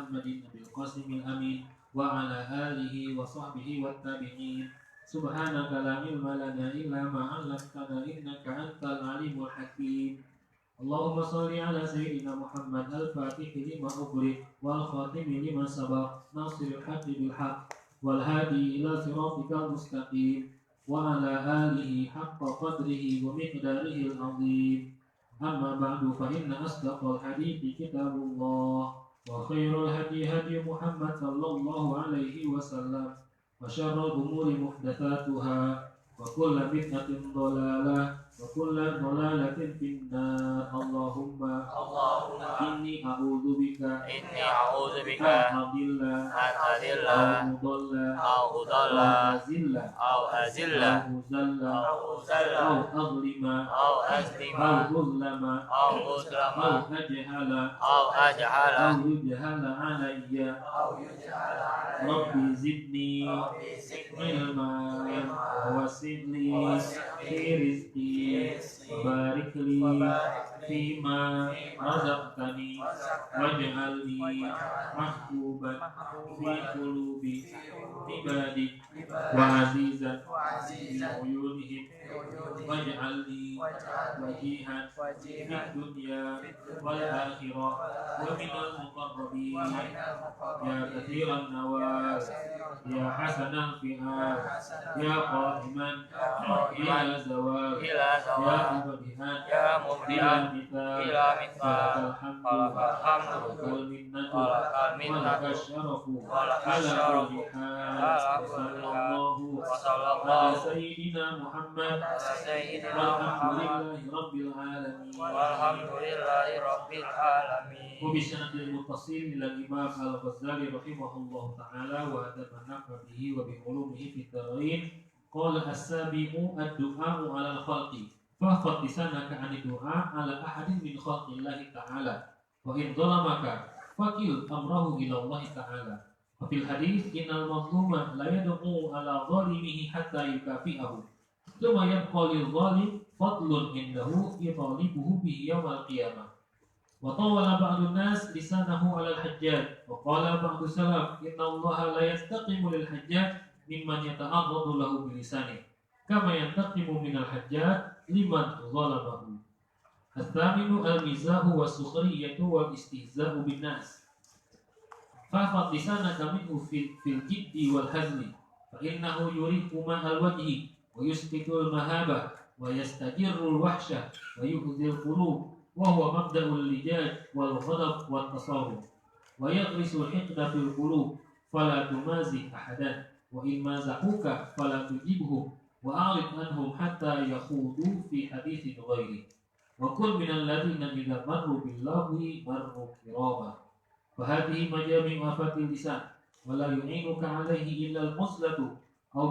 Muhammadin Nabil Qasimil Amin wa ala alihi wa sahbihi wa tabi'in. Subhanaka la ilma lana illa ma 'allamtana innaka antal alimul hakim. Allahumma shalli ala sayyidina Muhammad al-Fatih lima ughliq wal khatim lima sabaq nasiril haqqi bil haqq wal hadi ila siratikal mustaqim wa ala alihi haqqa qadrihi wa miqdarihi al-'azim. Amma ba'du fa inna asdaqal hadithi kitabullah wa khairul hadi hadi Muhammad sallallahu alaihi wasallam wa syarrul umuri muhdatsatuha wa kullu bid'atin dhalalah wa kullu dhalalatin finnar. Allahumma inni a'udzubika an adilla aw udalla aw azilla aw azlima aw uzlama aw ajhala aw yujhala alayya. Rabbi zidni ilma wa wasidni fi rizqi barik li fima razaqtani waj'alni mahbuban fi qulubi ibadik wa azizan fi uyunihim waj'alni wajihan fid dunya wal akhirah wa minal muqarrabin ya kathiran nawal ya hasanal fi'al ya qa'iman ila zawal ya mubdihan ila mithal alhamdu wal minnatu wa lakal syarafu ala kulli hal. Sallallahu ala sayyidina Muhammad walhamdulillahi rabbil alamin. Wabisanadil muttasil ila Imam Al-Ghazali rahimahullahu ta'ala wa adabana bihi wa bi ulumihi fi tarain. Qala as-sabiqu ad-du'a'u 'ala al-khalqi fahfad lisanaka 'ani du'a 'ala ahadin min khalqillahi ta'ala wa in dhalamaka fakil amrahu ila Allah ta'ala. Wa fil hadits innal mazluma la yad'u 'ala zalimihi hatta yukafi'ahu thumma yabqa lil zalim fadlun indahu yatalibuhu bihi yawmal qiyamah. Wa tawala ba'dun nas lisanahu 'ala al-hajjaj wa qala ba'du salaf inna Allah la yastaqimu lil hajjaj mimman yata'arradu lahu bilisanihi kama yantaqimu minal hajjaj liman zalamahu. As-thaminu al-mizahu was-sukhriyatu wal-istihza'u bin nas. Fahfad lisanaka minhu fil jiddi wal hazli fa innahu yuriqu ma'al wajhi wa yusqitul mahabah wa yastajirrul wahsyah wa yuhzil qulub wa huwa mabda'ul lijaj wal ghadab wat tasawwur wa yaghrisul hiqda fil qulub fala tumazi ahadan wa in mazahuka fala tujibhum wa a'rid anhum hatta yakhudu fi haditsin ghairi wa kun minal ladzina idza marru bil lahwi marru kirama. Fa hadhihi majami'u afatil lisan wa la yu'inuka 'alaihi illa al-muslatu aw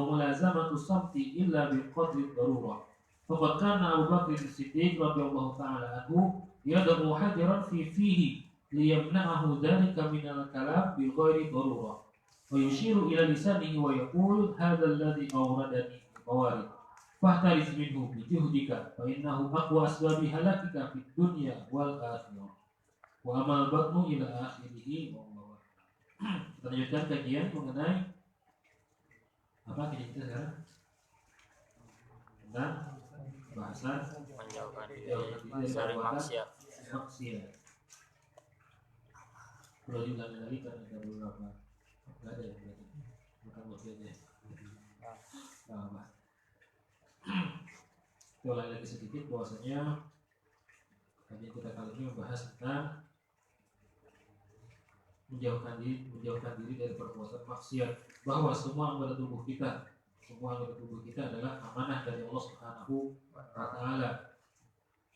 mulazamatu samti illa bi qadri darurah. Faqad kana Abu Bakr As-Siddiq radhiyallahu ta'ala anhu yad'u hadiran fi fihi liyamna'ahu dhalika min al-kalam bi ghairi darurah wa yushiru ila lisanihi wa yaqul hadha alladhi awradani al-qawarid fahtariz minhu bi juhdika fa innahu aqwa asbabi halakika fid dunya wal akhirah wa amal batnu ila akhirih. Kita lanjutkan kajian mengenai apa kajian kita sekarang? Tentang bahasan menjauhkan diri dari maksiat. Perlu diulangi lagi karena ada beberapa nggak ada ya berarti bukan maksiatnya. Nah, kita ulangi lagi sedikit bahwasanya kajian kita kali ini membahas tentang menjauhkan diri dari perbuatan maksiat, bahwa semua anggota tubuh kita adalah amanah dari Allah Subhanahu wa taala.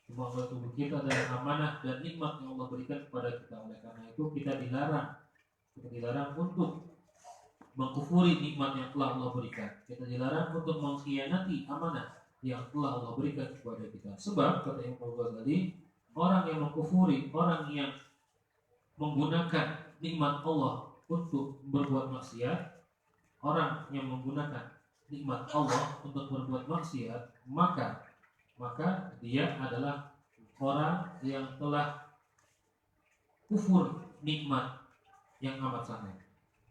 Semua anggota tubuh kita adalah amanah dan nikmat yang Allah berikan kepada kita. Oleh karena itu kita dilarang untuk mengkufuri nikmat yang telah Allah berikan. Kita dilarang untuk mengkhianati amanah yang telah Allah berikan kepada kita. Sebab kata Imam Ghazali, orang yang mengkufuri, orang yang menggunakan nikmat Allah untuk berbuat maksiat, orang yang menggunakan nikmat Allah untuk berbuat maksiat, maka dia adalah orang yang telah kufur nikmat yang amat sangat.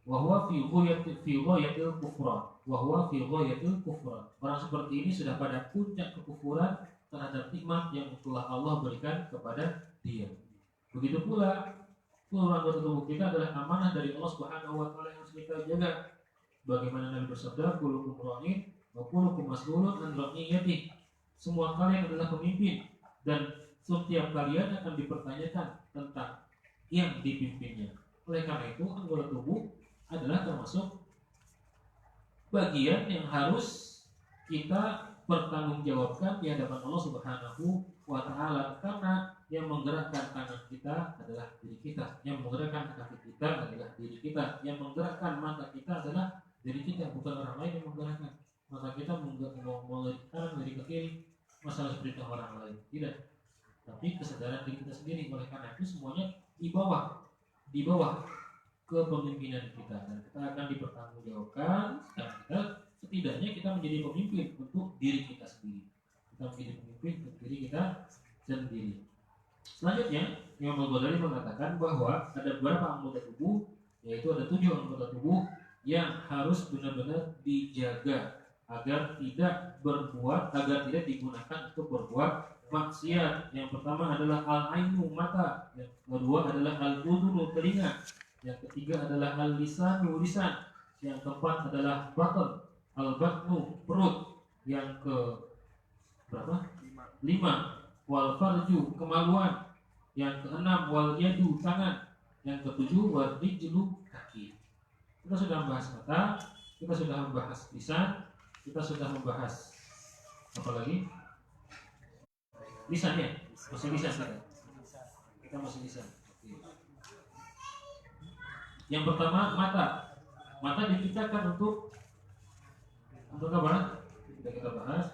Wa huwa fi ghayatil kufran. Wa huwa fi ghayatil kufran. Orang seperti ini sudah pada puncak kekufuran terhadap nikmat yang telah Allah berikan kepada dia. Begitu pula seluruh anggota tubuh kita adalah amanah dari Allah Subhanahu wa taala yang harus kita jaga. Bagaimana Nabi bersabda, "Kullukum ra'in wa kullukum mas'ulun an ra'iyatihi." Semua kalian adalah pemimpin dan setiap kalian akan dipertanyakan tentang yang dipimpinnya. Oleh karena itu, anggota tubuh adalah termasuk bagian yang harus kita pertanggungjawabkan di hadapan Allah Subhanahu wa taala, karena yang menggerakkan tangan kita adalah diri kita, yang menggerakkan kaki kita adalah diri kita, yang menggerakkan mata kita adalah diri kita, bukan orang lain yang menggerakkan. Mata kita mau kanan dari ke kiri, masalah perintah orang lain tidak, tapi kesadaran diri kita sendiri. Oleh karena itu semuanya di bawah kepemimpinan kita, dan kita akan dipertanggungjawabkan. Dan kita setidaknya kita menjadi pemimpin untuk diri kita sendiri. Kita menjadi pemimpin untuk diri kita sendiri. Selanjutnya, Imam Al-Ghazali mengatakan bahwa ada beberapa anggota tubuh, yaitu ada 7 anggota tubuh yang harus benar-benar dijaga agar tidak digunakan untuk berbuat maksiat. Yang pertama adalah al-ainu, mata. Yang kedua adalah al-udhunu, telinga. Yang ketiga adalah al-lisanu, lisan. Yang keempat adalah batn, al-batnu, perut. Yang ke berapa? 5. Wal farju, kemaluan. Yang keenam wal yadu, tangan. Yang ketujuh wal rijlu, kaki. Kita sudah membahas mata, kita sudah membahas lisan, kita sudah membahas apa lagi? Lisan ya? Masih lisan kita masih lisan. Yang pertama mata. Mata diciptakan untuk apa? Kita bahas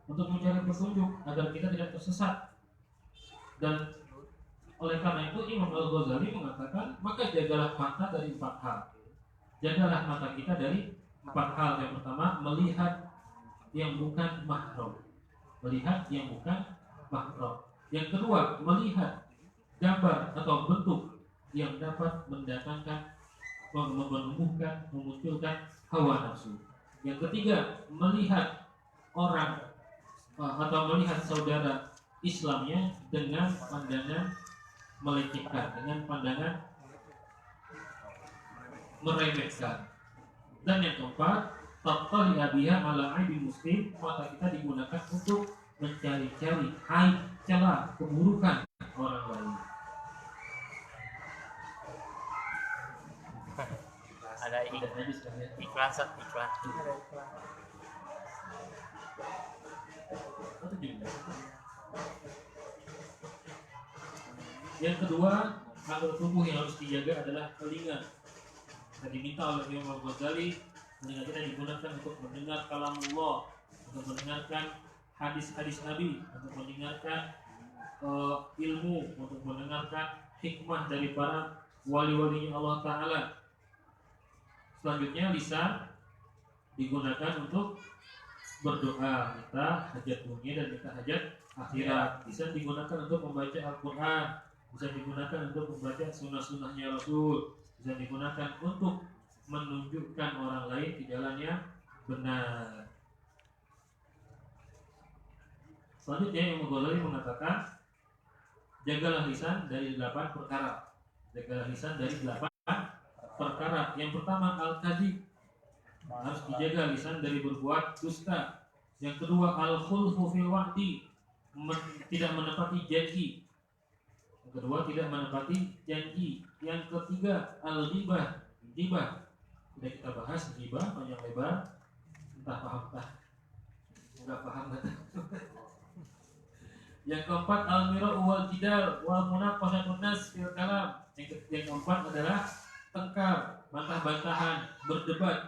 untuk mencari petunjuk agar kita tidak tersesat. Dan oleh karena itu Imam Al-Ghazali mengatakan, maka jagalah mata dari 4 hal. Jagalah mata kita dari 4 hal. Yang pertama, melihat yang bukan mahram. Melihat yang bukan mahram. Yang kedua, melihat gambar atau bentuk yang dapat mendatangkan, menumbuhkan, memunculkan hawa nafsu. Yang ketiga, melihat orang atau melihat saudara Islamnya dengan pandangan melecehkan, dengan pandangan meremehkan. Dan yang keempat, tattali biha ala aibi muslim, mata kita digunakan untuk mencari-cari aib, celah, keburukan orang lain. Ada iklan. Yang kedua, anggota tubuh yang harus dijaga adalah telinga. Kita diminta oleh Imam Al-Ghazali, telinga kita digunakan untuk mendengar kalamullah, untuk mendengarkan hadis-hadis Nabi, untuk mendengarkan ilmu, untuk mendengarkan hikmah dari para wali-walinya Allah Ta'ala. Selanjutnya, lisan digunakan untuk berdoa, minta hajat dunia dan minta hajat akhirat. Lisan digunakan untuk membaca Al-Quran, bisa digunakan untuk membaca sunnah-sunnahnya Rasul, bisa digunakan untuk menunjukkan orang lain ke jalan yang benar. Selanjutnya Imam Ghazali mengatakan, jagalah lisan dari 8 perkara. Jagalah lisan dari 8 perkara. Yang pertama, al-kadhib, harus dijaga lisan dari berbuat dusta. Yang kedua, al-khulfu fil wa'di, tidak menepati janji. Yang kedua, tidak menepati janji. Yang ketiga, al-ghibah, ghibah. Sudah kita bahas ghibah panjang lebar, entah paham entah enggak paham. Yang keempat, al-mira'u wal jidal wal munaqashatun nas fil kalam. Yang keempat adalah tengkar, bantah-bantahan,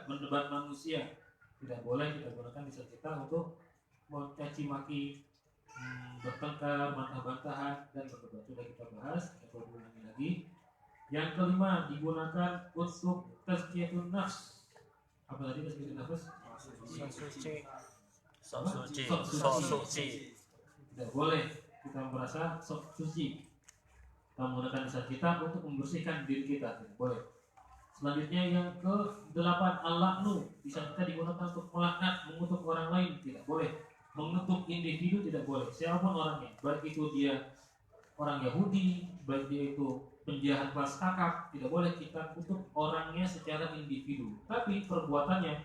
mendebat manusia. Tidak boleh kita gunakan lisan kita untuk mencaci maki, bertengkar, bantah-bantahan, dan berdebat. Sudah kita bahas, kita ulangi lagi. Yang kelima, digunakan untuk tazkiyatun nafs. Apa tadi tazkiyatun nafs? Sok suci. Tidak boleh kita merasa sok suci. Kita menggunakan lisan kita untuk membersihkan diri kita, tidak boleh. Selanjutnya yang ke-8, al-la'nu. Lisan kita digunakan untuk melaknat, mengutuk orang lain, tidak boleh. Mengutuk individu tidak boleh, siapapun orangnya, baik itu dia orang Yahudi, baik dia itu penjahat kelas kakap, tidak boleh kita kutuk orangnya secara individu. Tapi perbuatannya,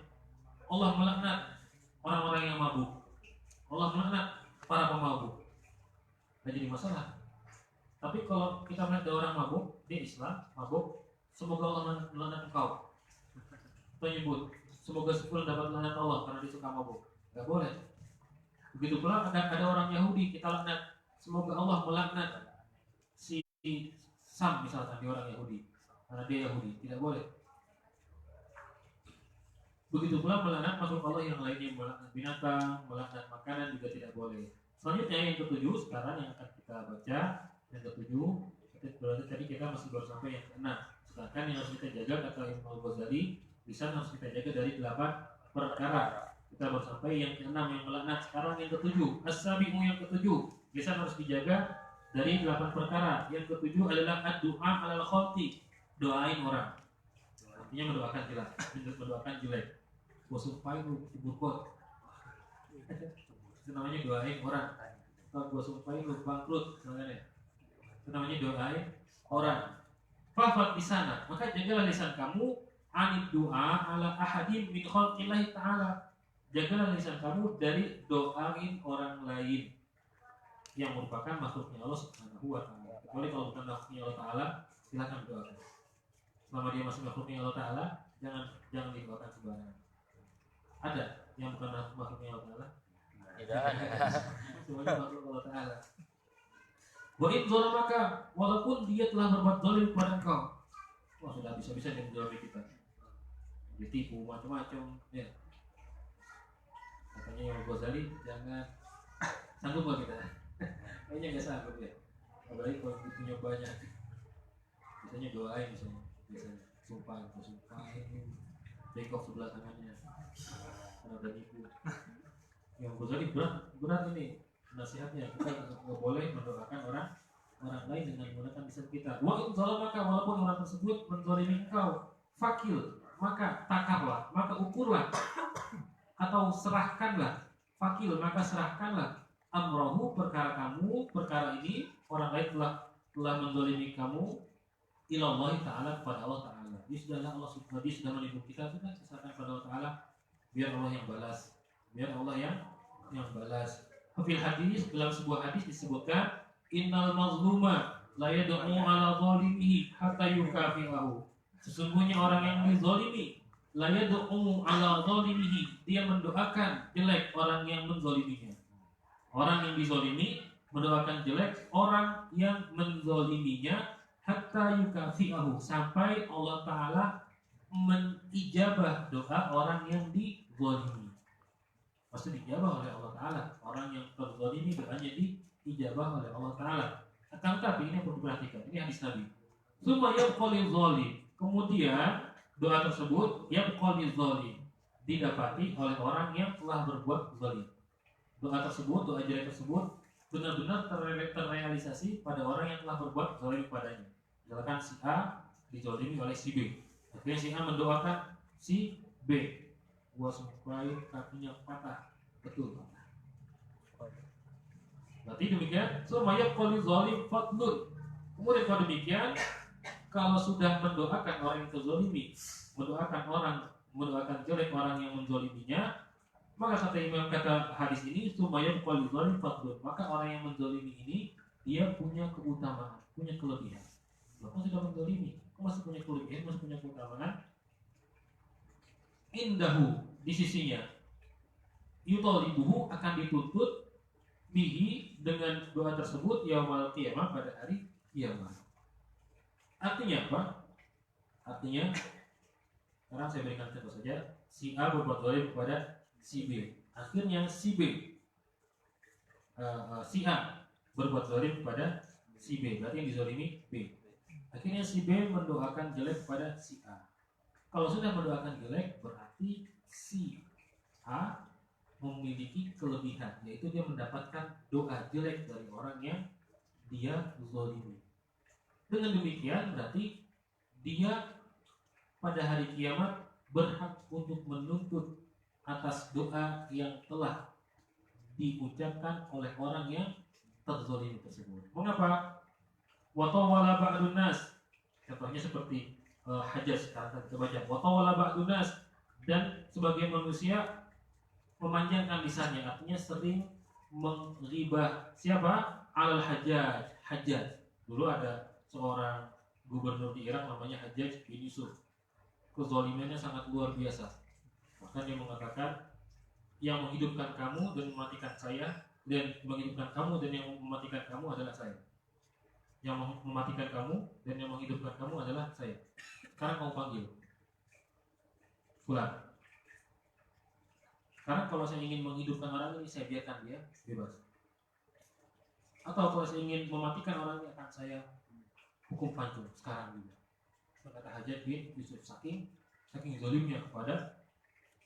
Allah melaknat orang-orang yang mabuk, Allah melaknat para pemabuk, tidak jadi masalah. Tapi kalau kita melihat ada orang mabuk, dia Islam, mabuk, semoga Allah melaknat engkau, menyebut semoga sepuluh dapat laknat Allah karena dia suka mabuk, tidak boleh. Begitu pula ada orang Yahudi, kita laknat, semoga Allah melaknat si Sam misalkan, dia orang Yahudi karena dia Yahudi, tidak boleh. Begitu pula melaknat makhluk Allah yang lainnya, melaknat binatang, melaknat makanan juga tidak boleh. Selanjutnya yang ke-7 sekarang yang akan kita baca, yang ke-7 berarti tadi kita masih baru sampai yang ke-6. Sedangkan yang harus kita jaga kata Imam Al-Ghazali, lisan harus kita jaga dari 8 perkara. Kita baru sampai yang ke-6 yang melaknat. Sekarang yang ke-7, as-sabi'u yang ke-7, lisan harus dijaga dari 8 perkara. Yang ke-7 adalah ad-du'a 'alal khalqi, doain orang. Artinya mendoakan jelek, mendoakan jelek. Gua sumpahin lu diburkot. Itu namanya doain orang. Kalau gua sumpahin lu bangkrut, namanya. Itu namanya doain orang. Fafat di sana, maka jagalah lisan kamu anid doa ala ahadim min khalqillahi ta'ala. Jagalah lisan kamu dari doain orang lain yang merupakan makhluknya Allah Subhanahu wa ta'ala. Kecuali kalau bukan makhluknya Allah Ta'ala, silakan doakan. Selama dia masih makhluknya Allah Ta'ala, jangan didoakan sembarangan. Ada yang bukan makhluknya Allah Ta'ala? Tidak ada. Semuanya makhluk Allah Ta'ala. Wa in zalamaka, walaupun dia telah berbuat zalim kepada engkau. Wah, sudah bisa-bisa dia menzalimi kita. Ditipu macam-macam, ya. Katanya Imam Ghazali, jangan sanggup gak kita? Kayaknya nggak sanggup ya. Apalagi kalau punya banyak. Biasanya doain biasanya sumpahin, bengkok sebelah tangannya karena udah nipu. Yang Ghazali berat ini nasihatnya, kita nggak boleh mendoakan orang lain dengan menggunakan lisan kita. Wa in zalamaka, walaupun orang tersebut menzalimi engkau, fakil, maka takarlah, maka ukurlah atau serahkanlah, fakil, maka serahkanlah amrohu, perkara ini orang lain telah menzalimi kamu, ilallahi ta'ala, kepada Allah Ta'ala. Dia sudahlah, Allah sudah menipu kita, sudah serahkan kepada Allah Ta'ala, biar Allah yang balas, yang balas. Fil hadis, dalam sebuah hadis disebutkan, innal mazluma la yad'u ala zalimihi hatta yukafi'ahu. Sesungguhnya orang yang dizalimi la yad'u ala zalimihi, dia mendoakan jelek orang yang menzaliminya. Orang yang dizalimi mendoakan jelek orang yang menzaliminya hatta yukafi'ahu, sampai Allah Ta'ala menijabah doa orang yang dizalimi. Pasti dijabah oleh Allah Ta'ala. Orang yang terzalimi doanya diijabah oleh Allah Ta'ala. Akan tetapi ini perlu diperhatikan, ini hadis Nabi. Summa yabqalil zalim, kemudian doa tersebut yabqalil zalim, didapati oleh orang yang telah berbuat zalim. Doa tersebut, doa jelek tersebut benar-benar terrealisasi pada orang yang telah berbuat zalim padanya. Misalkan si A dizalimi oleh si B, akhirnya si A mendoakan si B, gua sampai kakinya patah, betul patah. Berarti demikian, semuanya qali zalim fadlun. Kemudian kalau demikian, kalau sudah mendoakan orang yang terzalimi, mendoakan jelek orang yang menzaliminya, maka kata hadis ini, semuanya qali zalim fadlun. Maka orang yang menzalimi ini dia punya keutamaan, punya kelebihan. Bahkan sudah menzalimi, kok masih punya kelebihan, masih punya keutamaan? Indahu, di sisinya, yutalibuhu, akan dituntut bihi, dengan doa tersebut, yaumal qiyamah, pada hari kiamat. Artinya apa? Artinya, sekarang saya berikan contoh saja. Si A berbuat zalim kepada si B, akhirnya si A berbuat zalim kepada si B, berarti yang dizalimi B. Akhirnya si B mendoakan jelek kepada si A. Kalau sudah mendoakan jelek, berarti si A memiliki kelebihan, yaitu dia mendapatkan doa jelek dari orang yang dia zalimi. Dengan demikian berarti dia pada hari kiamat berhak untuk menuntut atas doa yang telah diucapkan oleh orang yang terzalimi tersebut. Mengapa? Wa tawala ba'dun nas. Contohnya seperti Hajjaj sekarang kita baca. Wa tawala ba'dun nas, dan sebagai manusia memanjangkan lisannya, artinya sering menghibah siapa? Alal Hajjaj. Hajjaj. Dulu ada seorang gubernur di Irak namanya Hajjaj bin Yusuf. Kezalimannya sangat luar biasa. Bahkan dia mengatakan, yang menghidupkan kamu dan mematikan saya, dan menghidupkan kamu dan yang mematikan kamu adalah saya. Yang mematikan kamu dan yang menghidupkan kamu adalah saya. Sekarang kamu panggil Fulan. Karena kalau saya ingin menghidupkan orang ini, saya biarkan dia bebas. Atau kalau saya ingin mematikan orang ini, akan saya hukum pancung sekarang juga. Kata Hajjaj bin Yusuf, saking zalimnya kepada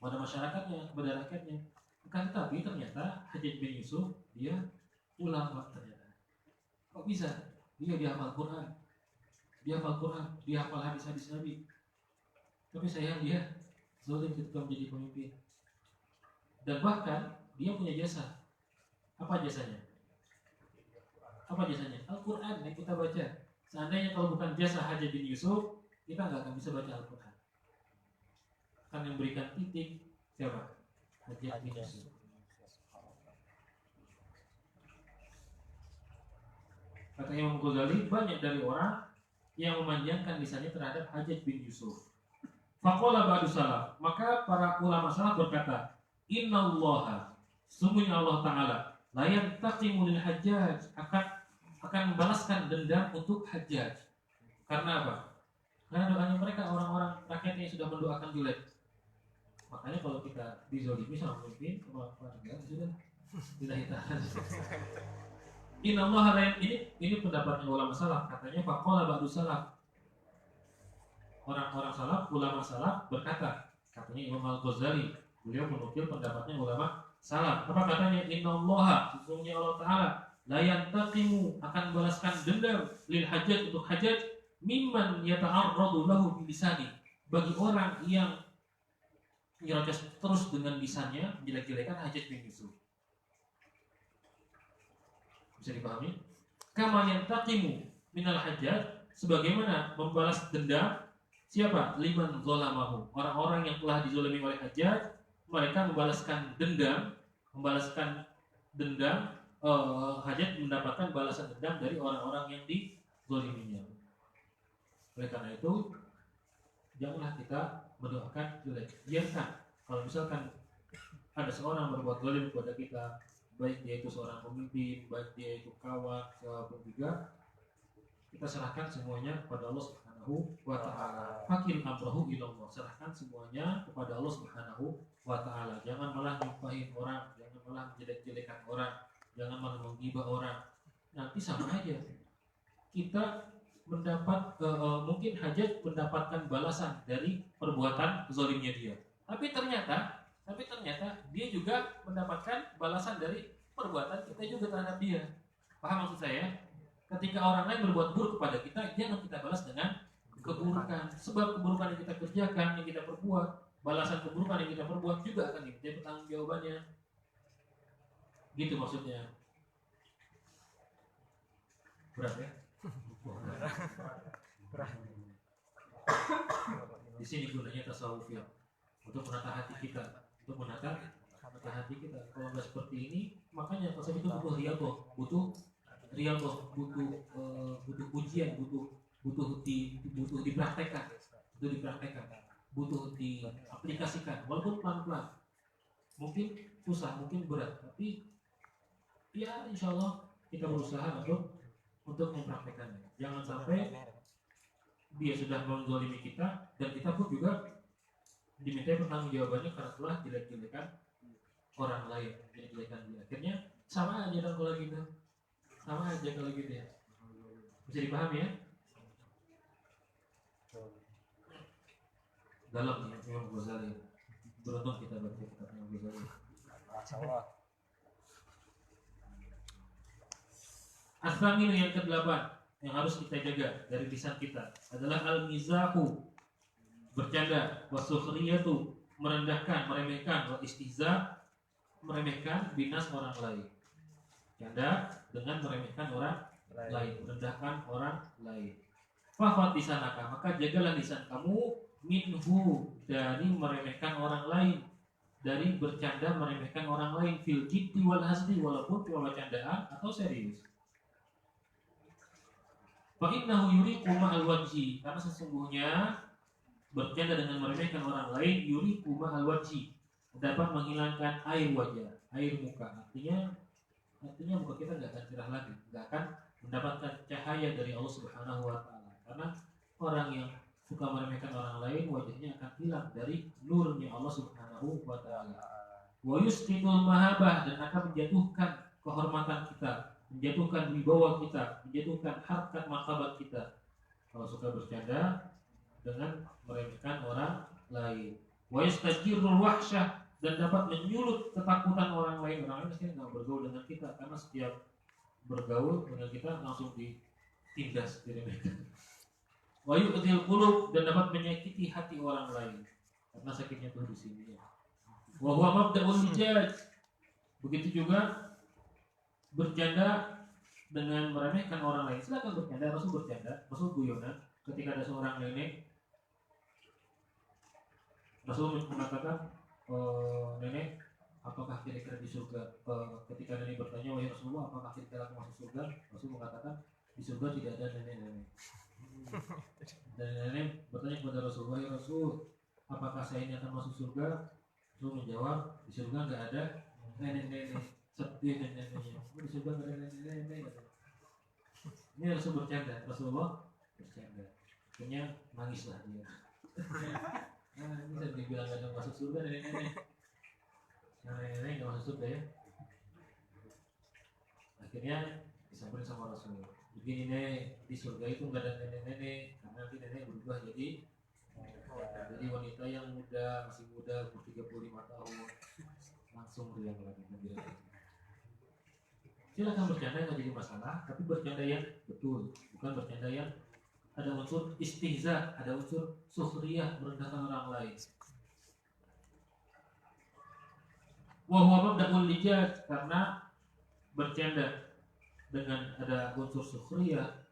masyarakatnya, kepada rakyatnya. Bukan, tapi ternyata Hajjaj bin Yusuf dia ulama ternyata. Kok bisa? Dia hafal Quran, dia hafal hadis-hadis Nabi. Tapi sayang dia zalim ketika menjadi pemimpin. Dan bahkan dia punya jasa. Apa jasanya? Al-Quran yang kita baca. Seandainya kalau bukan jasa Hajjaj bin Yusuf, kita nggak akan bisa baca Al-Quran. Kan yang berikan titik siapa? Hajjaj bin Yusuf. Kata Imam Ghazali, banyak dari orang yang memanjangkan lisannya terhadap Hajjaj bin Yusuf. Faqala ba'du salaf, maka para ulama salaf berkata, innallaha, sungguhnya Allah Ta'ala la yantaqimu lil Hajjaj, akan membalaskan dendam untuk Hajjaj. Karena apa? Karena doanya mereka, orang-orang rakyatnya yang sudah mendoakan jelek. Makanya kalau kita dizolimi sama pemimpin, apa enggak sudah tidak ditahan. Innallaha la, ini pendapatnya ulama salaf, katanya faqala ba'du salaf. Orang-orang salaf, ulama salaf berkata, katanya Imam Al-Ghazali, beliau menukil pendapatnya ulama salaf. Apa katanya? Innallaha, sesungguhnya Allah Ta'ala la yantaqimu, akan membalaskan dendam lil Hajjaj, untuk Hajjaj, mimman yata'arradu lahu bilisani, bagi orang yang nyerocos terus dengan lisannya menjelek-jelekan Hajjaj bin Yusuf. Bisa dipahami? Kama yantaqimu minal Hajjaj, sebagaimana membalas dendam siapa? Liman zalamahu, orang-orang yang telah dizalimi oleh Hajjaj, mereka membalaskan dendam Hajjaj mendapatkan balasan dendam dari orang-orang yang dizaliminya. Oleh karena itu, janganlah kita mendoakan jelek. Biarkan kalau misalkan ada seorang berbuat zalim kepada kita, baik dia itu seorang pemimpin, baik dia itu kawan, siapapun juga, kita serahkan semuanya kepada Allah Subhanahu wa Ta'ala. Fakil amrahu ilallah, serahkan semuanya kepada Allah Subhanahu wa Ta'ala. Jangan malah nyumpahin orang, jangan malah menjelek-jelekan orang, jangan malah menggibah orang. Nanti sama aja kita mendapat mungkin Hajjaj mendapatkan balasan dari perbuatan zalimnya dia. Tapi ternyata dia juga mendapatkan balasan dari perbuatan kita juga terhadap dia. Paham maksud saya? Ketika orang lain berbuat buruk kepada kita, jangan kita balas dengan keburukan. Sebab keburukan yang kita kerjakan, yang kita perbuat, balasan keburukan yang kita perbuat juga akan diminta pertanggungjawabannya. Gitu maksudnya. Berat ya? Di sini gunanya tasawuf ya, untuk menata hati kita, hati kita. Kalau nggak seperti ini, makanya tasawuf itu butuh riyadhah, butuh ujian, butuh dipraktekkan, butuh diaplikasikan, walaupun pelan-pelan. Mungkin susah, mungkin berat, tapi ya insya Allah kita berusaha untuk mempraktekannya. Jangan sampai dia sudah menzalimi kita dan kita pun juga diminta pertanggungjawabannya karena telah jelek-jelekan orang lain, jelek-jelekan dia. Akhirnya sama aja dong kalau gitu. Sama aja kalau gitu ya. Bisa dipahami ya? Dalam ya, Imam Ghazali. Beruntung kita baca kitab Imam Ghazali. As-saminu yang ke-8, yang harus kita jaga dari lisan kita adalah al-mizahu, bercanda, wasukhriyatu, merendahkan, meremehkan, wa istihza, meremehkan binas orang lain. Canda dengan meremehkan orang lain, merendahkan orang lain. Fahfad lisanaka, maka jagalah lisan kamu minhu, dari meremehkan orang lain, dari bercanda meremehkan orang lain, fil jiddi wal hazli, walaupun cuma bercandaan atau serius. Fa innahu yuriqu ma'al wajhi, karena sesungguhnya bercanda dengan meremehkan orang lain yuriqu ma'al wajhi, dapat menghilangkan air wajah, air muka. Artinya muka kita nggak akan cerah lagi, nggak akan mendapatkan cahaya dari Allah Subhanahu wa taala. Karena orang yang suka meremehkan orang lain, wajahnya akan hilang dari nurnya Allah Subhanahu wa taala. Wa yusqitul mahabah, dan akan menjatuhkan kehormatan kita, menjatuhkan wibawa kita, menjatuhkan harkat martabat kita. Kalau suka bercanda dengan meremehkan orang lain. Wa yastajirul wahsyah, dan dapat menyulut ketakutan orang lain. Orang lain pasti nggak bergaul dengan kita, karena setiap bergaul dengan kita langsung ditindas, diremehkan. Wa yu'dhil qulub, dan dapat menyakiti hati orang lain, karena sakitnya tuh di sini. Wa huwa mabda'ul hijaj, begitu juga bercanda dengan meremehkan orang lain. Silakan bercanda, Rasul bercanda, Rasul guyonan. Ketika ada seorang nenek, Rasul mengatakan, nenek, apakah kira-kira di surga? Ketika nenek bertanya, wahai Rasulullah, apakah kira-kira aku masuk surga? Rasul mengatakan, di surga tidak ada nenek-nenek. Dan nenek bertanya kepada Rasulullah, ya Rasul, apakah saya ini akan masuk surga? Rasul menjawab, di surga nggak ada nenek-nenek. Sedih nenek-neneknya. Di surga nggak ada nenek-nenek. Ini Rasul bercanda, Rasulullah bercanda. Akhirnya nangislah dia. Nah, ini saya dibilang nggak ada masuk surga nenek-nenek. Nenek-nenek nggak masuk surga ya. Akhirnya disamperin sama Rasulullah. Begini nih, di surga itu nggak ada nenek-nenek, karena nanti nenek berubah jadi wanita yang muda, masih muda, umur 35 tahun, langsung riang lagi. Silakan bercanda, nggak jadi masalah, tapi bercanda yang betul, bukan bercanda yang ada unsur istihza, ada unsur sukhriyah, merendahkan orang lain. Wa huwa mabda'ul lijaj, karena bercanda dengan ada unsur sukhriyah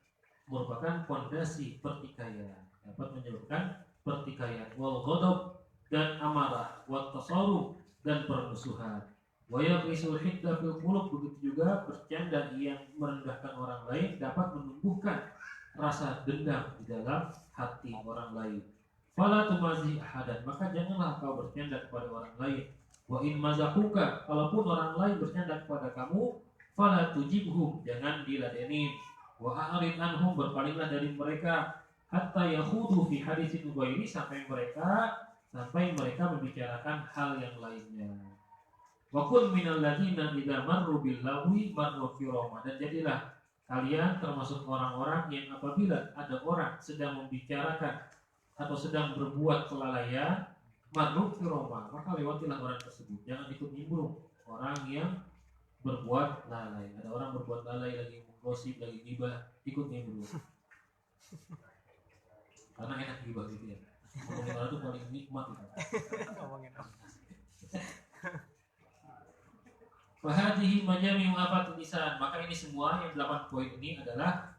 merupakan fondasi pertikaian, dapat menyebabkan pertikaian. Wal ghadab, dan amarah, wat tasarruf, dan permusuhan. Wa yaqisul hidda fil qulub, begitu juga bercanda yang merendahkan orang lain dapat menumbuhkan rasa dendam di dalam hati orang lain. Fala tumazi ahadan, maka janganlah kau bercanda kepada orang lain. Wa in mazahuka, kalaupun orang lain bercanda kepada kamu, fala tujibhum, jangan diladenin. Wa a'rid anhum, berpalinglah dari mereka, hatta yakhudu fi haditsin ghairi, sampai mereka membicarakan hal yang lainnya. Wa kun minal ladzina idza marru bil lagwi marru kirama, dan jadilah kalian termasuk orang-orang yang apabila ada orang sedang membicarakan atau sedang berbuat kelalaian, marru kirama, maka lewatilah orang tersebut, jangan ikut nimbrung orang yang berbuat lalai. Ada orang berbuat lalai, lagi menggosip, lagi gibah, ikut nimbrung. Karena enak gibah gitu ya. Ngomongin orang itu paling nikmat gitu. Ngomongin apa? Fahadihi majami'u afatul lisan, maka ini semua yang 8 poin ini adalah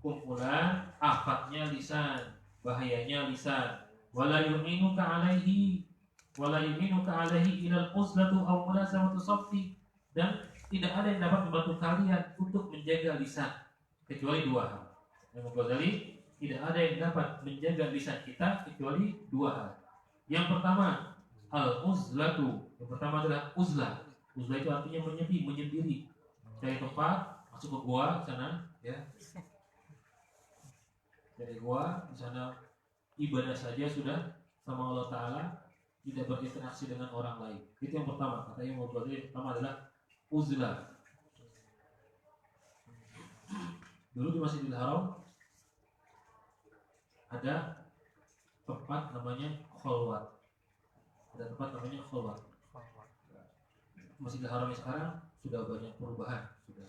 kumpulan afatnya lisan, bahayanya lisan. Wala yu'minuka alaihi ilal uzlatu aw mulazamatu saffi, dan tidak ada yang dapat membantu kalian untuk menjaga lisan kecuali 2 hal. Imam Ghazali, tidak ada yang dapat menjaga lisan kita kecuali 2 hal. Yang pertama, al-uzlatu. Yang pertama adalah uzlah. Uzlah itu artinya menyendiri. Cari tempat, masuk ke gua sana, ya. Dari gua di sana ibadah saja sudah sama Allah Taala, tidak berinteraksi dengan orang lain. Itu yang pertama. Katanya Imam Ghazali, yang pertama adalah uzlah. Dulu di Masjidil Haram ada tempat namanya kholwat. Ada tempat namanya kholwat. Masjidil Haram sekarang sudah banyak perubahan, sudah.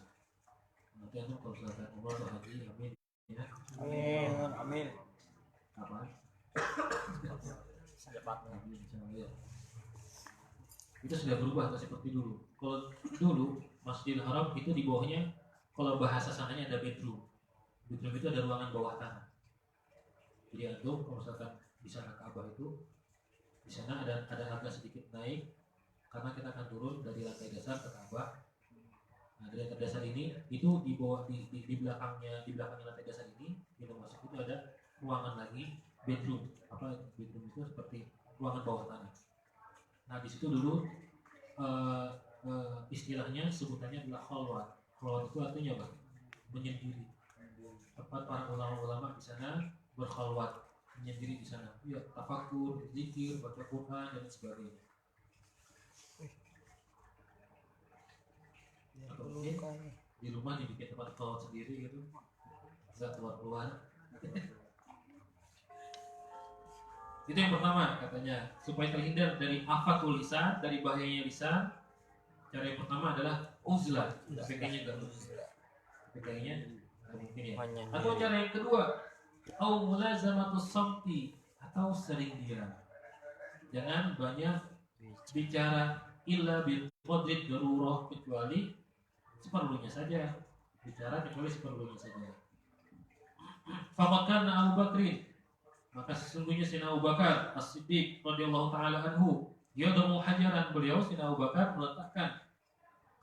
Nanti kalau misalkan umrah atau haji, amin. Ya. Amin. Amin. Apa? Secepatnya. Ya. Itu sudah berubah nggak seperti dulu. Kalau dulu Masjidil Haram itu di bawahnya, kalau bahasa sananya ada bedroom. Bedroom itu ada ruangan bawah tanah. Jadi antum kalau misalkan di sana Ka'bah itu, di sana ada agak sedikit naik karena kita akan turun dari lantai dasar ke Ka'bah. Nah, dari lantai dasar ini itu di bawah di belakangnya lantai dasar ini pintu masuk itu ada ruangan lagi bedroom. Apa bedroom itu seperti ruangan bawah tanah. Nah di situ dulu istilahnya sebutannya adalah khalwat. Khalwat itu artinya apa? Menyendiri. Tempat para ulama-ulama di sana berkhalwat, menyendiri di sana. Ya, tafakur, zikir, baca Quran dan sebagainya. Atau mungkin di rumah dibikin tempat khalwat sendiri gitu, nggak keluar-keluar. Itu yang pertama katanya, supaya terhindar dari afatul lisan, dari bahayanya lisan. Cara yang pertama adalah uzlah. Tapi kayaknya nggak mungkin. Tapi kayaknya nggak mungkin ya. Atau cara yang kedua, au mulazamatus samti, atau sering diam. Jangan banyak bicara illa bil qadri darurah, kecuali seperlunya saja. Bicara kecuali seperlunya saja. Faqad kana Abu Bakrin, maka sesungguhnya Sayyidina Abu Bakar As-Siddiq radhiyallahu taala anhu, yadamu hajaran, beliau Sayyidina Abu Bakar meletakkan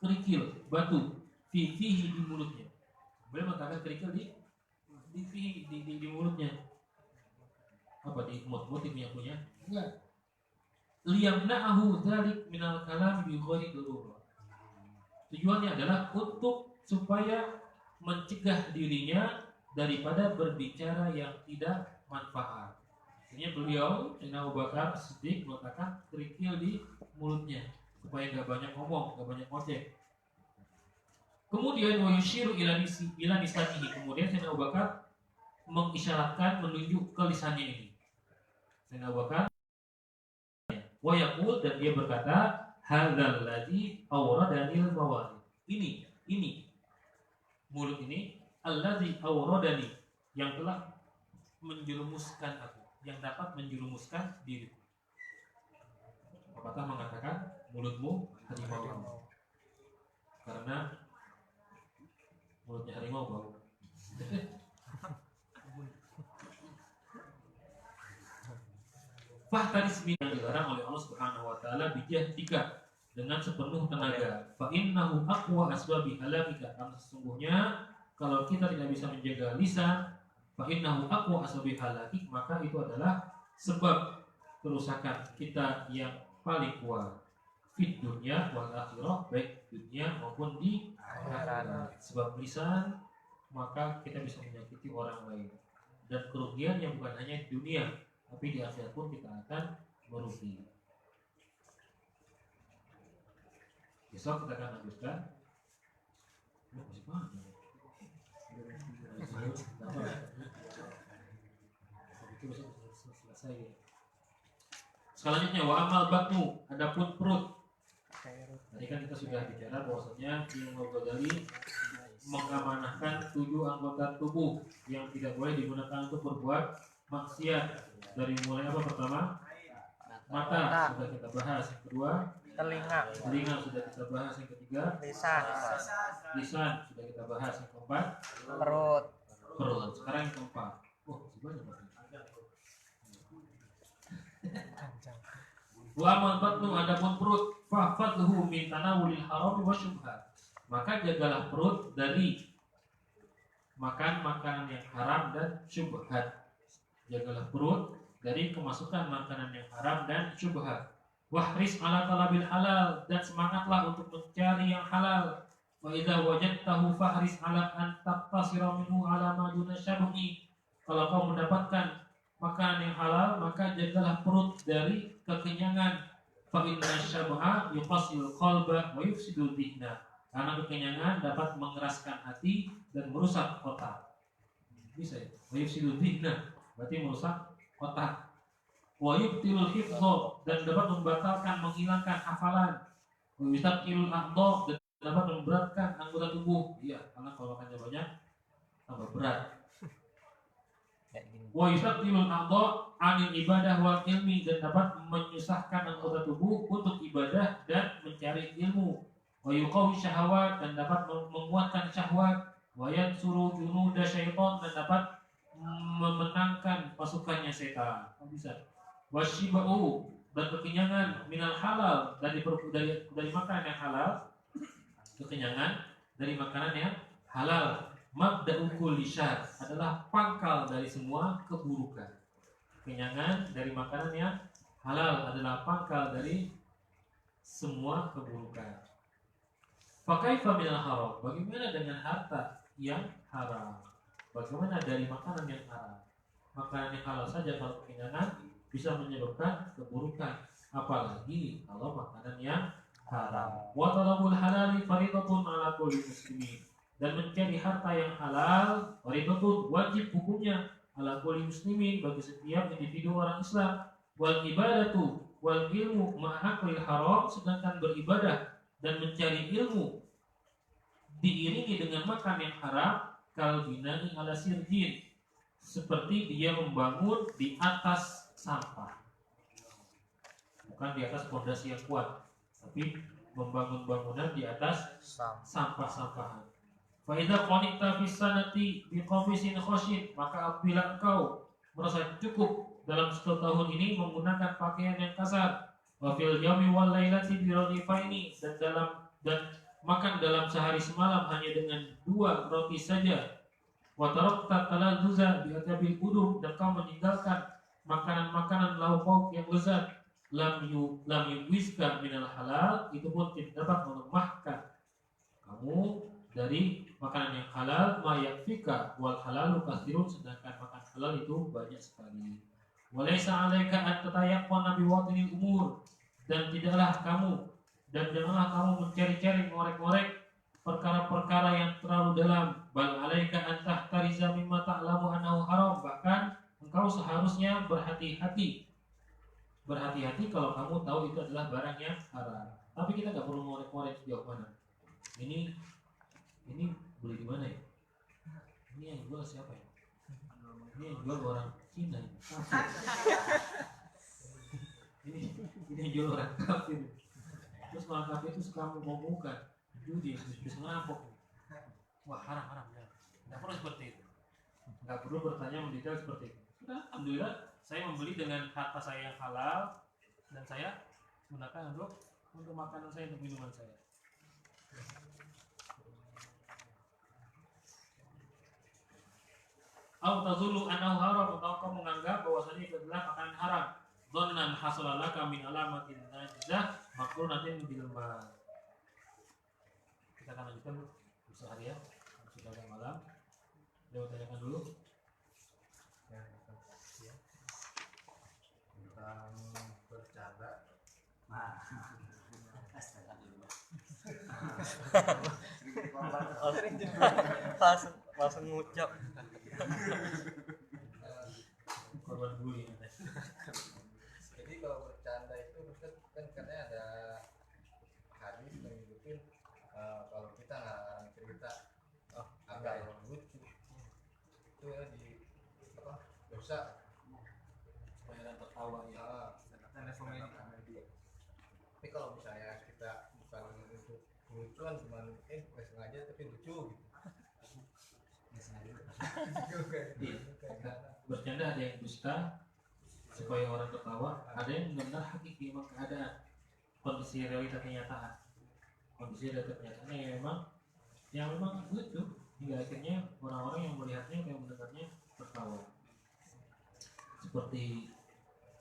kerikil batu fihi di mulutnya. Beliau meletakkan kerikil di mulutnya. Apa di mulut punya? Enggak. Liyamna'ahu dzalik minal kalam bi ghairi darurah. Tujuannya adalah untuk supaya mencegah dirinya daripada berbicara yang tidak manfaat. Artinya beliau Sayyidina Abu Bakar Siddiq meletakkan kerikil di mulutnya supaya nggak banyak ngomong, nggak banyak ngoceh. Kemudian wa yushiru ila lisanihi. Kemudian Sayyidina Abu Bakar mengisyaratkan, menunjuk ke lisannya ini. Sayyidina Abu Bakar wa yaqul, dan dia berkata, hadzal ladzi awradanil mawarid. Ini mulut ini allazi awradani, yang telah menjerumuskan aku, yang dapat menjerumuskan diriku. Apakah mengatakan mulutmu harimau? Karena mulutnya harimau bau. Fahtadis min, yang dilarang oleh Allah Subhanahu wa taala, bijahdika, dengan sepenuh tenaga. Fa innahu aqwa asbabi halamika, karena sesungguhnya kalau kita tidak bisa menjaga lisan, fa innahu aqwa asbabi halakik, maka itu adalah sebab kerusakan kita yang paling kuat. Fit dunya wal akhirah, baik dunia maupun di akhirat. Sebab lisan, maka kita bisa menyakiti orang lain, dan kerugian yang bukan hanya di dunia, tapi di akhirat pun kita akan merugi. Besok kita akan lanjutkan. Masih panjang. Selesai. Selanjutnya wa amal batnu, adapun perut. Tadi kan kita sudah bicara bahwasanya Imam Ghazali mengamanahkan 7 anggota tubuh yang tidak boleh digunakan untuk berbuat maksiat. Dari mulai apa pertama? Mata sudah kita bahas. Yang kedua, telinga sudah kita bahas. Yang ketiga, lisan sudah kita bahas. Yang keempat, perut. Sekarang yang keempat. Sebenarnya wa amal batnu, adapun perut, fa'fadhu min tanawulil haram wa syubhat, maka jagalah perut dari makan makanan yang haram dan syubhat. Jagalah perut dari kemasukan makanan yang haram dan syubhat. Wahris ala talabil halal, dan semangatlah untuk mencari yang halal. Wa idza wajadtahu fahris ala an taqtasira minhu ala ma duna syabhi. Kalau kau mendapatkan makanan yang halal, maka jagalah perut dari kekenyangan. Fa inna syabha yuqasil qalba wa yufsidu dhihna. Karena kekenyangan dapat mengeraskan hati dan merusak otak. Bisa ya? Wa yufsidu dhihna, berarti merusak otak. Wa yubtilul hifdha, dan dapat membatalkan, menghilangkan hafalan. Wa yusaqilul a'dha, dan dapat memberatkan anggota tubuh. Iya, karena kalau makannya banyak tambah berat. kayak gini. Wa yusaqqilul a'dha 'anil ibadah wal ilmi, dan dapat menyusahkan anggota tubuh untuk ibadah dan mencari ilmu. Wa yuqawi syahawat, dan dapat menguatkan syahwat. Wa yansuru junuda syaitan, dan dapat memenangkan pasukannya setan. Bisa. Wasyiba'u, dan kekenyangan minal halal, dari makanan yang halal, kekenyangan dari makanan yang halal. Mabda'u kulli syarr, adalah pangkal dari semua keburukan. Kekenyangan dari makanan yang halal adalah pangkal dari semua keburukan. Fakaifa minal haram, bagaimana dengan harta yang haram? Bagaimana dari makanan yang haram? Makanan yang halal saja kalau kekenyangan bisa menyebabkan keburukan, apalagi kalau makanan yang haram. Wa talabul halali faridatun ala kulli muslimin, dan mencari harta yang halal faridatun, wajib hukumnya, ala kulli muslimin, bagi setiap individu orang Islam. Wal ibadatu wal ilmu ma'aklil haram, sedangkan beribadah dan mencari ilmu diiringi dengan makan yang haram, kal binani ala sirjin, seperti dia membangun di atas sampah, bukan di atas fondasi yang kuat, tapi membangun bangunan di atas sampah-sampahan. Fa idza qanita fi sanati bi qamisin khashin, maka apabila engkau merasa cukup dalam 1 tahun ini menggunakan pakaian yang kasar, wa fil yawmi wal lailati bi radifaini, dan makan dalam sehari semalam hanya dengan 2 roti saja, wa tarakta talazzuza bi atabil udum, dan kau meninggalkan makanan-makanan lauk pauk yang lezat, lam yuwizka minal halal, itu pun tidak dapat melemahkan kamu dari makanan yang halal. Ma yakfika wal halalu katsirun, sedangkan makan halal itu banyak sekali. Walaysa 'alaika an tatayaqqana bi watinil umur, dan janganlah kamu mencari-cari, ngorek-ngorek perkara-perkara yang terlalu dalam. Bal 'alaika an tahtariza mimma ta'lamu annahu haram, bahkan engkau seharusnya berhati-hati kalau kamu tahu itu adalah barang yang haram. Tapi kita nggak perlu ngorek-ngorek sejauh mana. Ini beli di mana ya? Ini yang jual siapa ya? Ini yang jual orang Cina ya? ini yang jual orang kafir. Terus orang kafir itu suka ngomongkan judi, bisa ngerampok. Wah, haram ya. Nggak perlu seperti itu. Nggak perlu bertanya mendetail seperti itu. Sudah, alhamdulillah saya membeli dengan harta saya yang halal, dan saya gunakan untuk makanan saya, untuk minuman saya. Au tazulu annahu haram, atau kau menganggap bahwasanya itu adalah makanan haram. Dhannan hasalalaka min alamatin najzah makrunatin bil ma. Kita akan lanjutkan besok hari ya. Sudah agak malam. Saya tanyakan dulu. Tentang bercanda. langsung ngucap. Korban bully. Jadi kalau bercanda itu Ustaz, kan katanya ada hadis yang nyebutin kalau kita ngarang cerita agak yang lucu itu ya di dosa Supaya tertawa ya. Tapi kalau misalnya kita bukan untuk kelucuan, cuma nggak sengaja tapi lucu gitu. Bercanda ada yang dusta supaya orang tertawa, ada yang benar hakiki, memang keadaan, kondisi realita kenyataan. Kondisi realita kenyataannya memang lucu, hingga akhirnya orang-orang yang melihatnya, yang mendengarnya tertawa.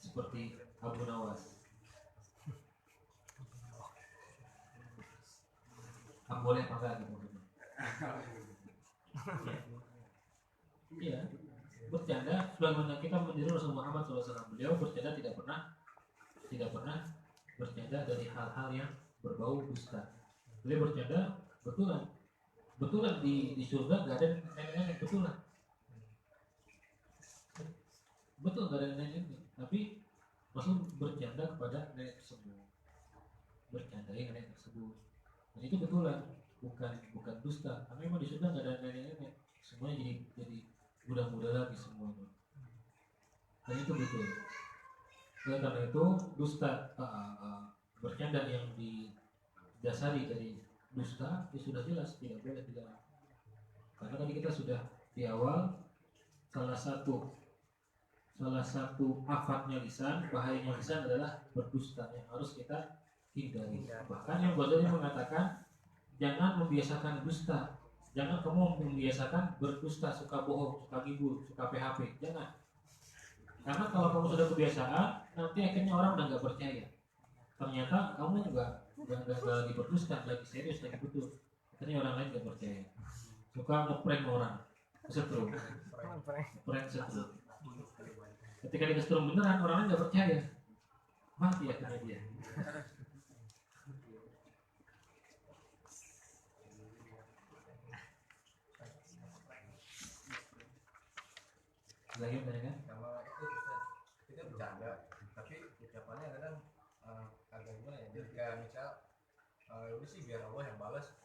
Seperti Abu Nawas. Boleh apa enggak gitu maksudnya? Iya, bercanda sebagaimana kita meniru Rasul Muhammad SAW. Beliau bercanda tidak pernah bercanda dari hal-hal yang berbau dusta. Beliau bercanda betulan di surga gak ada nenek-nenek, betul gak ada nenek-nenek, tapi Rasul bercanda kepada nenek tersebut, bercandai nenek tersebut, dan itu betulan, bukan dusta, karena memang di surga gak ada nenek-nenek, semuanya jadi muda-muda lagi semuanya. dan itu betul. Oleh karena itu dusta bercanda yang didasari dari dusta itu sudah jelas tidak boleh dilarang. Karena tadi kita sudah di awal salah satu afatnya lisan, bahayanya lisan adalah berdusta yang harus kita hindari. Bahkan yang Ghazali mengatakan jangan membiasakan dusta, jangan kamu membiasakan berdusta, suka bohong, suka ngibul, suka PHP, jangan. Karena kalau kamu sudah kebiasaan, nanti akhirnya orang udah nggak percaya. Ternyata kamu juga nggak lagi berdusta, lagi serius, lagi betul. Akhirnya orang lain nggak percaya. Suka ngeprank orang, kesetrum, ngeprank setrum. Ketika dia kesetrum beneran, orang lain nggak percaya, mati akhirnya dia. Lagi kan? Sama itu kita bercanda, tapi ucapannya kadang agak gimana ya? Jadi kayak misal, udah sih biar Allah yang balas.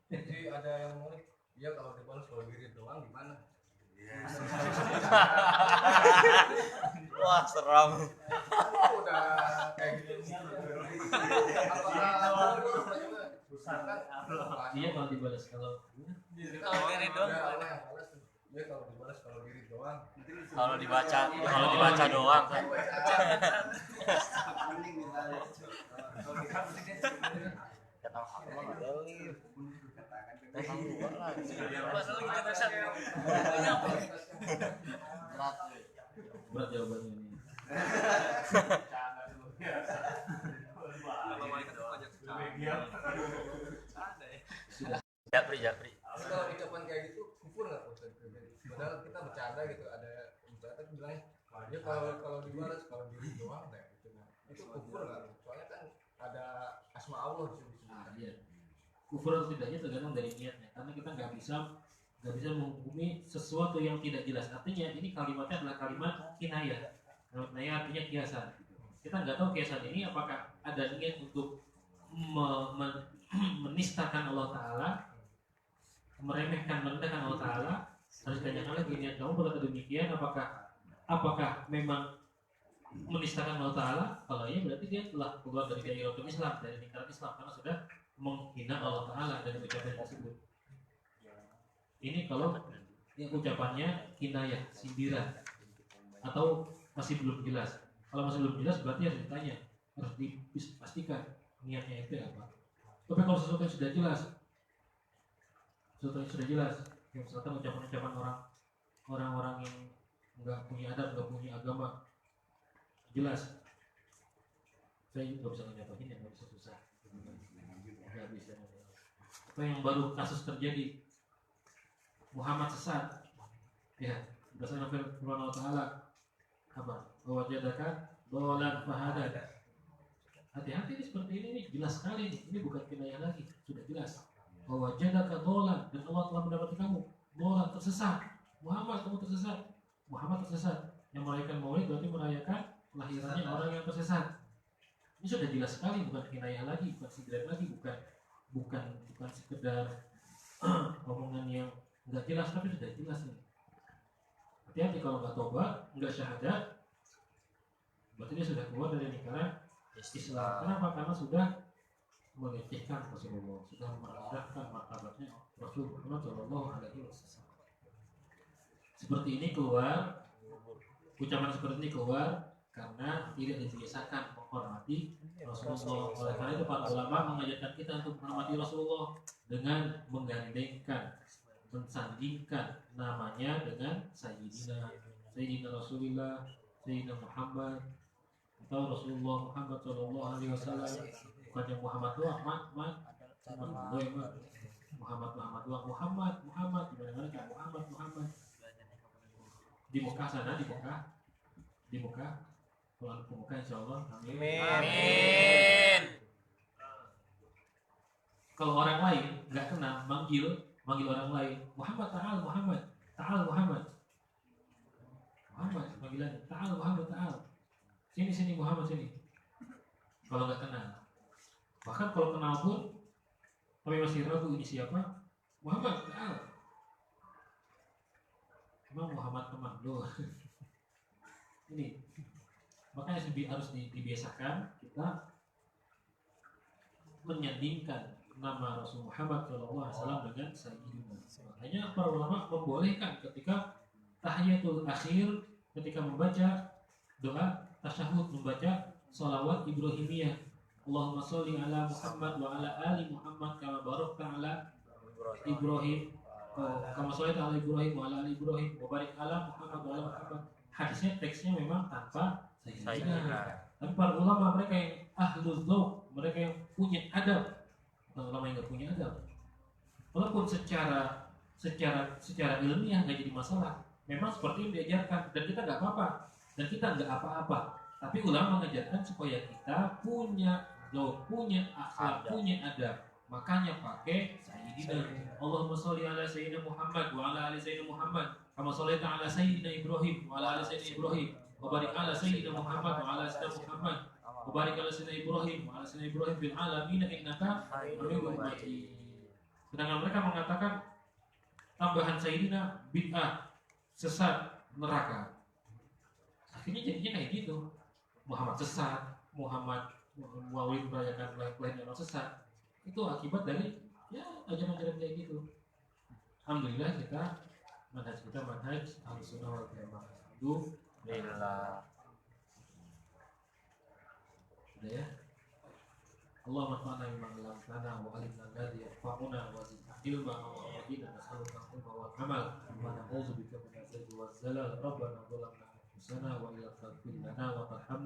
Jadi ada yang ngomong, ya kalau dibalas kalau diri doang gimana? Wah, seram. Udah kayak gitu. Apakah Iya kalau dibalas kalau Diri doang. Allah yang balas tuh. Ya kalau dibalas kalau diri doang. Kalau dibaca doang kan. berat jawabannya ini. Japri. Kalau ucapan kayak gitu kufur nggak Ustaz? Padahal kita bercanda gitu, ada bercanda bilangnya ya kalau dibalas kalau diri doang deh gitu. Itu kufur nggak? Soalnya kan ada asma Allah di situ. Iya. Kufur atau tidaknya tergantung dari niatnya, karena kita nggak bisa menghukumi sesuatu yang tidak jelas. Artinya ini kalimatnya adalah kalimat kinayah. Kalimat kinayah artinya kiasan. Kita nggak tahu kiasan ini apakah ada niat untuk menistakan Allah Taala, meremehkan, merendahkan Allah Taala. Harus ditanyakan lagi niat kamu berkata demikian, apakah memang menistakan Allah Taala? Kalau iya berarti dia telah keluar dari dairatul Islam, dari lingkaran Islam, karena sudah menghina Allah Taala dari ucapan tersebut. Ini kalau yang ucapannya kinayah, sindiran, atau masih belum jelas. Kalau masih belum jelas berarti harus ditanya, harus dipastikan niatnya itu apa. Tapi kalau sesuatu yang sudah jelas, yang misalkan ucapan-ucapan orang-orang yang nggak punya adab, nggak punya agama, jelas. Saya juga bisa menyampaikan yang nggak bisa susah, nggak bisa. Apa yang baru kasus terjadi? Muhammad sesat, ya berdasarkan firman Allah Taala apa? Wajadaka dolan fahadan. Hati-hati seperti ini nih, jelas sekali nih. Ini bukan kinayah lagi, sudah jelas. Wajadaka dolan, dan Allah telah mendapati kamu dolan, tersesat. Muhammad, kamu tersesat. Muhammad tersesat. Yang merayakan Maulid berarti merayakan kelahirannya orang yang tersesat. Ini sudah jelas sekali, bukan kinayah lagi, bukan sindiran lagi, bukan sekedar omongan yang nggak jelas, tapi sudah jelas nih. Hati-hati kalau nggak tobat, nggak syahadat, berarti dia sudah keluar dari lingkaran Islam. Kenapa? Karena sudah melecehkan Rasulullah, sudah merendahkan martabatnya Rasulullah Shallallahu Alaihi Wasallam. Seperti ini keluar, ucapan seperti ini keluar karena tidak dibiasakan menghormati Rasulullah. Oleh karena itu para ulama mengajarkan kita untuk menghormati Rasulullah dengan menggandengkan, mensandingkan namanya dengan Sayyidina Rasulullah, Sayyidina Muhammad, atau Rasulullah Muhammad Shallallahu Alaihi Wasallam. Bukan yang Muhammad doang, Muhammad doang, Muhammad di mana-mana kan Muhammad. Di Mekah sana, di Mekah. Kalau ke Mekah insya Allah, amin. Kalau orang lain nggak kenal, manggil orang lain, Muhammad panggilan, Muhammad, sini Muhammad sini. Kalau nggak kenal, bahkan kalau kenal pun, tapi masih ragu ini siapa, Muhammad, emang Muhammad teman lo. Ini makanya harus dibiasakan kita menyandingkan nama Rasul Muhammad SAW dengan Sayyidina. Makanya para ulama membolehkan ketika tahiyatul akhir, ketika membaca doa tasyahud, membaca sholawat Ibrahimiyah. Allahumma sholli ala Muhammad wa ala ali Muhammad kama barakta ala Ibrahim, kama shallaita ala Ibrahim wa ala ali Ibrahim wa barik ala Muhammad wa ala Muhammad. Hadisnya teksnya memang tanpa Sayyidina. Tapi para ulama mereka yang ahlul dzauq, mereka yang punya adab, bukan ulama yang nggak punya adab. Walaupun secara ilmiah nggak jadi masalah, memang seperti yang diajarkan dan kita nggak apa-apa dan kita nggak apa-apa. Tapi ulama mengajarkan supaya kita punya dzauq, punya akhlak, punya adab. Makanya pakai Sayyidina. Allahumma sholli ala Sayyidina Muhammad wa ala ali Sayyidina Muhammad kama shallaita ala Sayyidina Ibrahim wa ala ali Sayyidina Ibrahim wa barik ala Sayyidina Muhammad wa ala Sayyidina Muhammad wa barik ala Sayyidina Ibrahim wa ala Sayyidina Ibrahim fil alamin innaka Hamidum Majid. Sedangkan mereka mengatakan tambahan Sayyidina bid'ah, sesat, neraka. Akhirnya jadinya kayak gitu. Muhammad sesat, Muhammad Maulid merayakan lain-lain orang sesat. Itu akibat dari ya ajaran-ajaran kayak gitu. Alhamdulillah manhaj kita manhaj Ahlussunnah wal Jamaah. Alhamdulillah. Sudah ya. Allahumma fa'na bima 'allamtana wa 'allimna alladhi yanfa'una wa zidna ilma wa a'idna nas'aluka al-ilma wal 'amal wa na'udzubika min al-zalali waz zalal. Rabbana zalamna anfusana wa illam taghfir lana wa tarhamna